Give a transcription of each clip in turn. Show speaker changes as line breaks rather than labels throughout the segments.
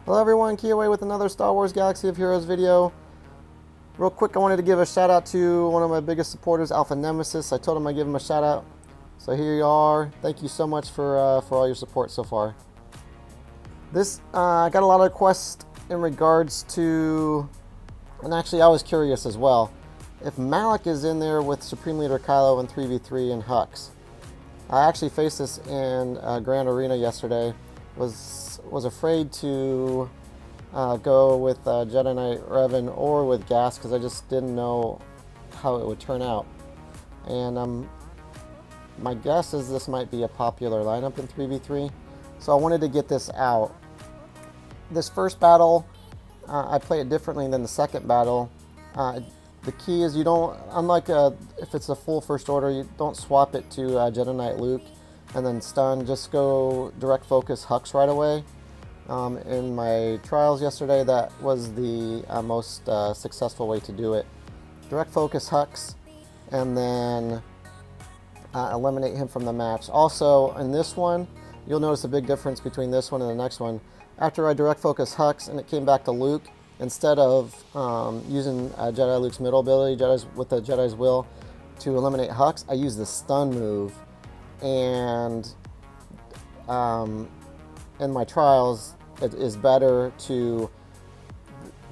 Hello everyone, Kylo with another Star Wars Galaxy of Heroes video. Real quick, I wanted to give a shout out to one of my biggest supporters, Alpha Nemesis. I told him I'd give him a shout out. So here you are. Thank you so much for all your support so far. I got a lot of requests in regards to, and actually I was curious as well, if Malak is in there with Supreme Leader Kylo in 3v3 and Hux. I actually faced this in Grand Arena yesterday. Was afraid to go with Jedi Knight Revan or with Gas because I just didn't know how it would turn out. And my guess is this might be a popular lineup in 3v3, so I wanted to get this out. This first battle, I play it differently than the second battle. The key is you don't, unlike if it's a full First Order, you don't swap it to Jedi Knight Luke and then stun. Just go direct focus Hux right away. In my trials yesterday, that was the most successful way to do it. Direct focus Hux and then eliminate him from the match. Also, in this one, you'll notice a big difference between this one and the next one. After I direct focus Hux and it came back to Luke, instead of using Jedi Luke's middle ability, with the Jedi's Will, to eliminate Hux, I use the stun move. And in my trials, it is better to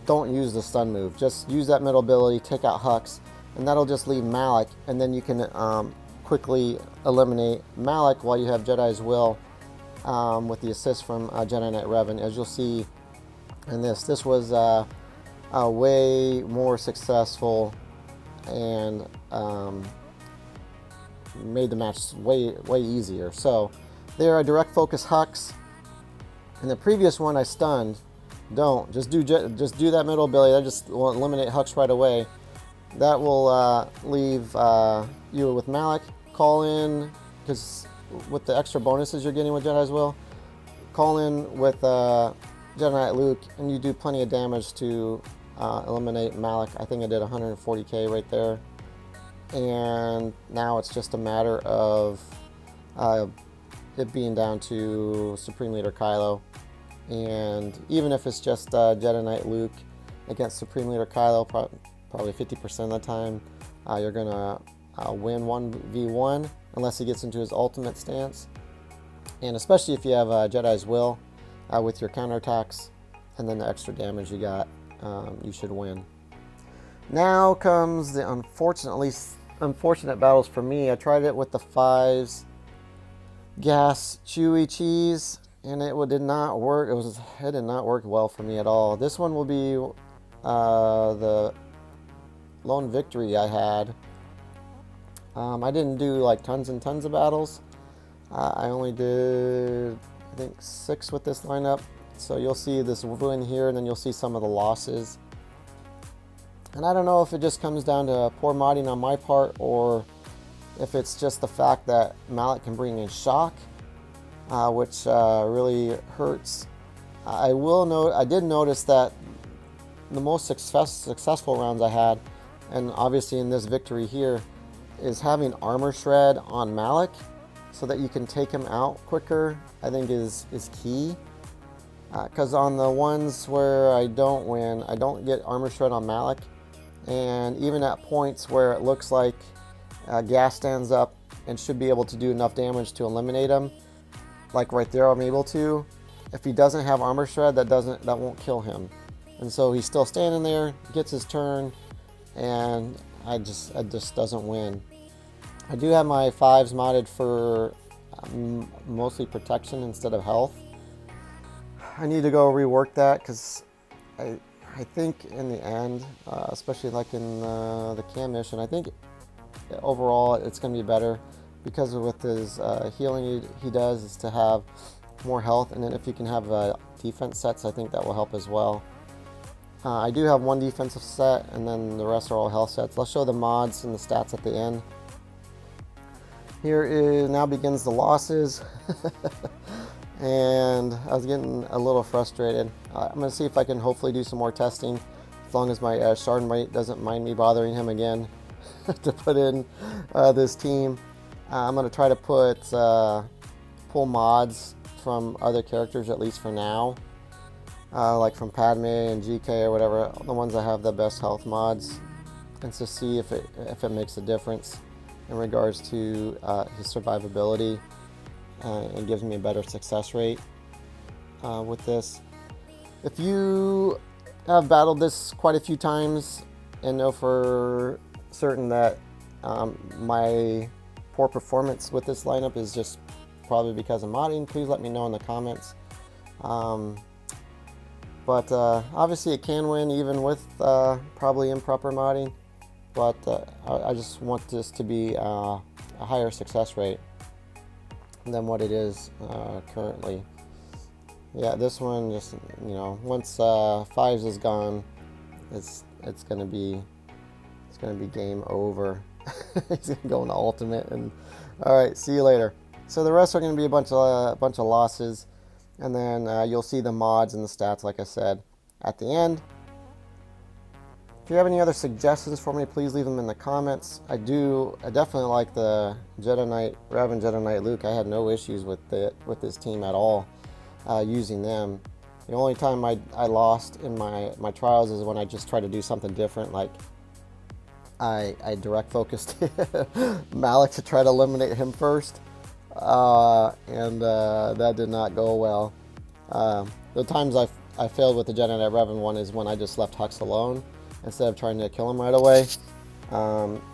don't use the stun move. Just use that middle ability, take out Hux, and that'll just leave Malak, and then you can quickly eliminate Malak while you have Jedi's Will with the assist from Jedi Knight Revan. As you'll see in this was way more successful and made the match way easier. So there, I direct focus Hux. In the previous one, I stunned. Don't just do that middle ability. That just will eliminate Hux right away. That will leave you with Malak. Call in, because with the extra bonuses you're getting with Jedi's Will, call in with Jedi Knight Luke, and you do plenty of damage to eliminate Malak. I think I did 140k right there. And now it's just a matter of it being down to Supreme Leader Kylo. And even if it's just Jedi Knight Luke against Supreme Leader Kylo, probably 50% of the time, you're going to win 1v1 unless he gets into his ultimate stance. And especially if you have Jedi's Will with your counterattacks and then the extra damage you got, you should win. Now comes the unfortunate battles for me. I tried it with the 5s, Gas, Chewie, Cheese, and it did not work. It did not work well for me at all. This one will be the lone victory I had. I didn't do like tons and tons of battles. I only did, I think, 6 with this lineup. So you'll see this win here, and then you'll see some of the losses. And I don't know if it just comes down to poor modding on my part, or if it's just the fact that Malak can bring in shock, which really hurts. I did notice that the most successful rounds I had, and obviously in this victory here, is having armor shred on Malak so that you can take him out quicker. I think is key. Because on the ones where I don't win, I don't get armor shred on Malak. And even at points where it looks like Gas stands up and should be able to do enough damage to eliminate him, like right there I'm able to, if he doesn't have armor shred, that won't kill him. And so he's still standing there, gets his turn, and it just doesn't win. I do have my 5s modded for mostly protection instead of health. I need to go rework that, because I think in the end, especially like in the cam mission, I think overall it's going to be better, because with his healing he does is to have more health, and then if you can have defense sets, I think that will help as well. I do have one defensive set, and then the rest are all health sets. I'll show the mods and the stats at the end. Now begins the losses. And I was getting a little frustrated. I'm going to see if I can hopefully do some more testing, as long as my shard mate doesn't mind me bothering him again to put in this team. I'm going to try to pull mods from other characters, at least for now. like from Padme and GK or whatever, the ones that have the best health mods, and to see if it makes a difference in regards to his survivability, and gives me a better success rate with this. If you have battled this quite a few times and know for certain that my poor performance with this lineup is just probably because of modding, please let me know in the comments. But obviously it can win even with probably improper modding, but I just want this to be a higher success rate than what it is currently. Yeah, this one just, you know, once 5s is gone, it's gonna be game over. He's gonna go into ultimate, and all right, see you later. So the rest are gonna be a bunch of losses, and then you'll see the mods and the stats, like I said, at the end. If you have any other suggestions for me, please leave them in the comments. I definitely like the Jedi Knight Rev and Jedi Knight Luke. I had no issues with this team at all. Using them. The only time I lost in my trials is when I just tried to do something different, like I direct focused Malak to try to eliminate him first, and that did not go well. The times I failed with the Jedi Knight Revan one is when I just left Hux alone instead of trying to kill him right away,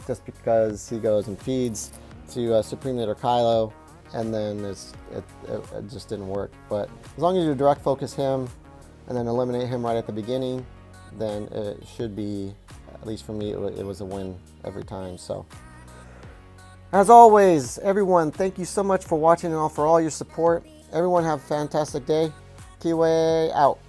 just because he goes and feeds to Supreme Leader Kylo, and then it just didn't work. But as long as you direct focus him and then eliminate him right at the beginning, then it should be, at least for me, it was a win every time. So as always, everyone, thank you so much for watching and for all your support. Everyone have a fantastic day. Kiwi out.